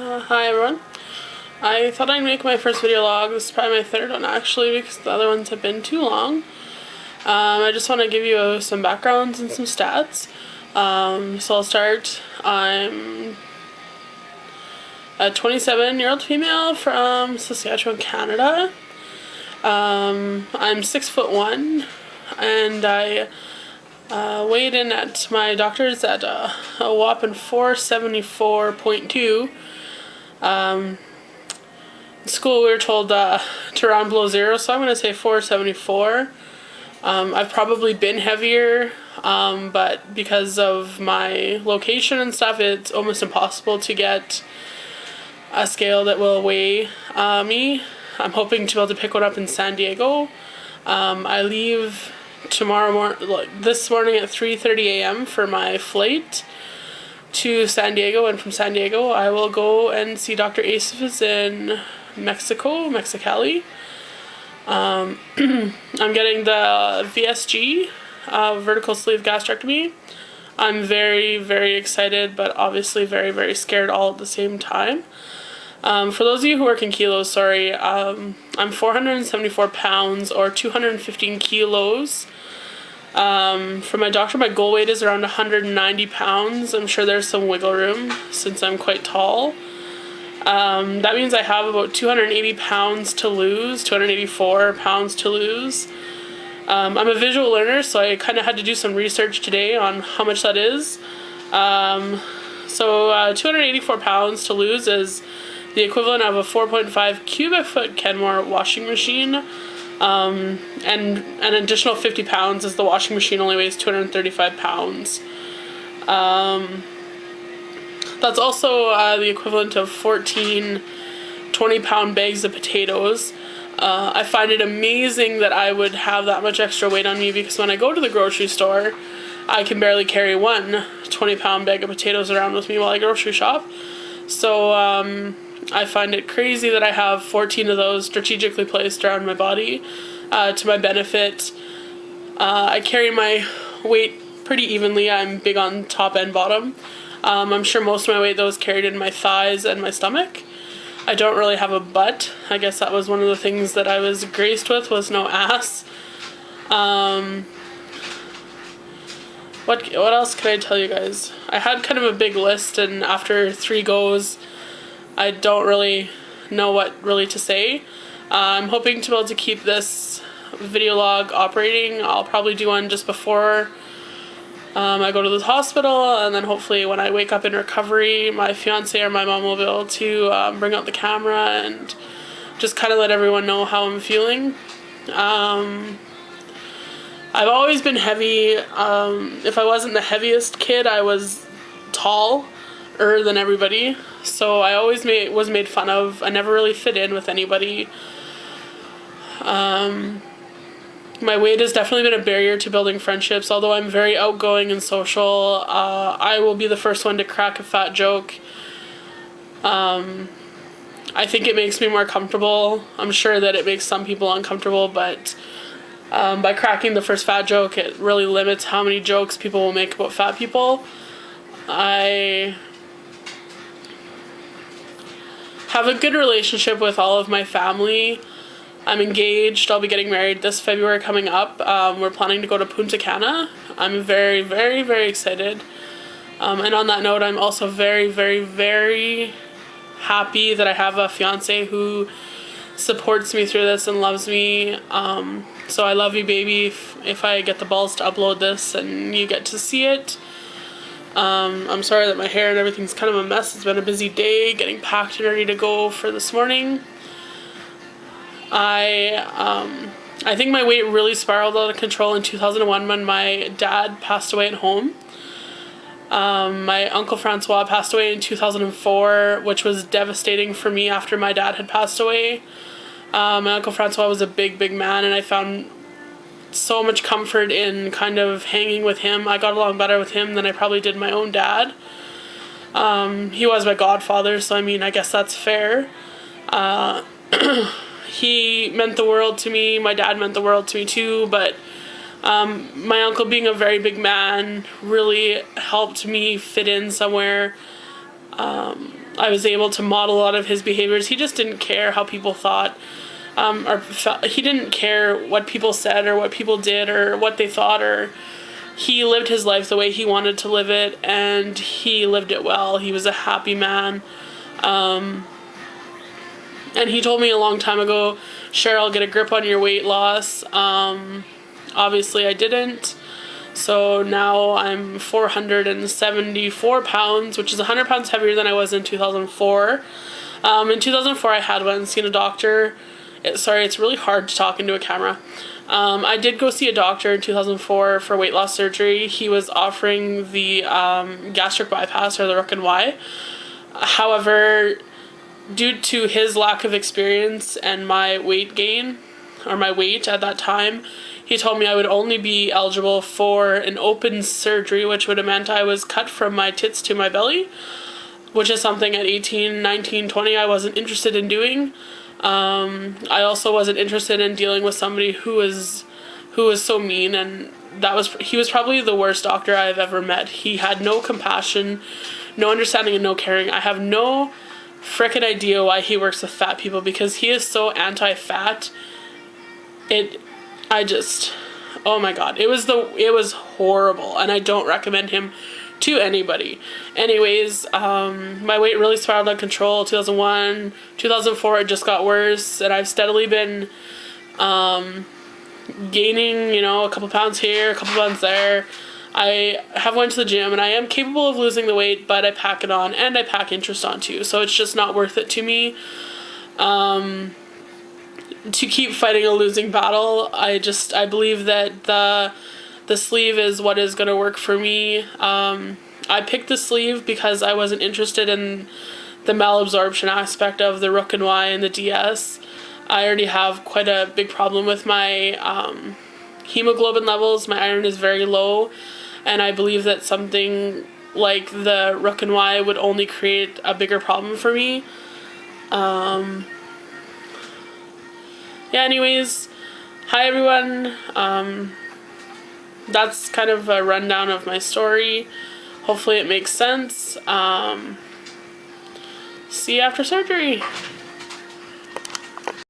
Hi everyone. I thought I'd make my first video log. This is probably my third one actually because the other ones have been too long. I just want to give you some backgrounds and some stats. So I'll start. I'm a 27-year-old female from Saskatchewan, Canada. I'm 6'1", and I weighed in at my doctor's at a whopping 474.2. In school we were told to round below zero, so I'm going to say 474. I've probably been heavier, but because of my location and stuff, it's almost impossible to get a scale that will weigh me. I'm hoping to be able to pick one up in San Diego. I leave this morning at 3:30 a.m. for my flight to San Diego, and from San Diego I will go and see Dr. Aceves in Mexicali. I'm getting the VSG, vertical sleeve gastrectomy. I'm very, very excited, but obviously very, very scared all at the same time. For those of you who work in kilos, sorry, I'm 474 pounds or 215 kilos. For my doctor, my goal weight is around 190 pounds. I'm sure there's some wiggle room since I'm quite tall. That means I have about 280 pounds to lose, 284 pounds to lose. I'm a visual learner, so I kind of had to do some research today on how much that is. 284 pounds to lose is the equivalent of a 4.5 cubic foot Kenmore washing machine. And an additional 50 pounds as the washing machine only weighs 235 pounds. That's also the equivalent of 14 20-pound bags of potatoes. I find it amazing that I would have that much extra weight on me, because when I go to the grocery store, I can barely carry one 20-pound bag of potatoes around with me while I grocery shop. So I find it crazy that I have 14 of those strategically placed around my body to my benefit. I carry my weight pretty evenly. I'm big on top and bottom. I'm sure most of my weight though is carried in my thighs and my stomach. I don't really have a butt. I guess that was one of the things that I was graced with, was no ass. What else could I tell you guys? I had kind of a big list, and after 3 goes, I don't really know what really to say. I'm hoping to be able to keep this video log operating. I'll probably do one just before I go to the hospital, and then hopefully when I wake up in recovery, my fiance or my mom will be able to bring out the camera and just kind of let everyone know how I'm feeling. I've always been heavy. If I wasn't the heaviest kid, I was taller than everybody, so I always was made fun of. I never really fit in with anybody. My weight has definitely been a barrier to building friendships. Although I'm very outgoing and social, I will be the first one to crack a fat joke. I think it makes me more comfortable. I'm sure that it makes some people uncomfortable, but by cracking the first fat joke, it really limits how many jokes people will make about fat people. I have a good relationship with all of my family. I'm engaged. I'll be getting married this February coming up. We're planning to go to Punta Cana. I'm very, very, very excited. And on that note, I'm also very, very, very happy that I have a fiance who supports me through this and loves me. So I love you, baby, if I get the balls to upload this and you get to see it. I'm sorry that my hair and everything's kind of a mess. It's been a busy day getting packed and ready to go for this morning. I think my weight really spiraled out of control in 2001 when my dad passed away at home. My uncle Francois passed away in 2004, which was devastating for me after my dad had passed away. My uncle Francois was a big, big man, and I found so much comfort in kind of hanging with him. I got along better with him than I probably did my own dad. He was my godfather, so I mean, I guess that's fair. He meant the world to me. My dad meant the world to me too, but my uncle, being a very big man, really helped me fit in somewhere. I was able to model a lot of his behaviors. He just didn't care how people thought, he didn't care what people said or what people did or what they thought, or he lived his life the way he wanted to live it, and he lived it well. He was a happy man. And he told me a long time ago, Cheryl, get a grip on your weight loss. Obviously I didn't. So now I'm 474 pounds, which is 100 pounds heavier than I was in 2004. In 2004 I had went and seen a doctor. Sorry, it's really hard to talk into a camera. I did go see a doctor in 2004 for weight loss surgery. He was offering the gastric bypass, or the Rook and Y. However, due to his lack of experience and my weight gain, or my weight at that time, he told me I would only be eligible for an open surgery, which would have meant I was cut from my tits to my belly, which is something at 18, 19, 20 I wasn't interested in doing. I also wasn't interested in dealing with somebody who was so mean, and he was probably the worst doctor I've ever met. He had no compassion, no understanding, and no caring. I have no frickin' idea why he works with fat people, because he is so anti-fat. Oh my god, it was horrible, and I don't recommend him to anybody. Anyways, my weight really spiraled out of control. 2001, 2004, it just got worse, and I've steadily been gaining, a couple pounds here, a couple pounds there. I have went to the gym, and I am capable of losing the weight, but I pack it on, and I pack interest on too, so it's just not worth it to me. To keep fighting a losing battle. I believe that the sleeve is what is going to work for me. I picked the sleeve because I wasn't interested in the malabsorption aspect of the Rook and Y and the DS. I already have quite a big problem with my hemoglobin levels. My iron is very low, and I believe that something like the Rook and Y would only create a bigger problem for me. Yeah, anyways, hi everyone. That's kind of a rundown of my story. Hopefully it makes sense. See you after surgery.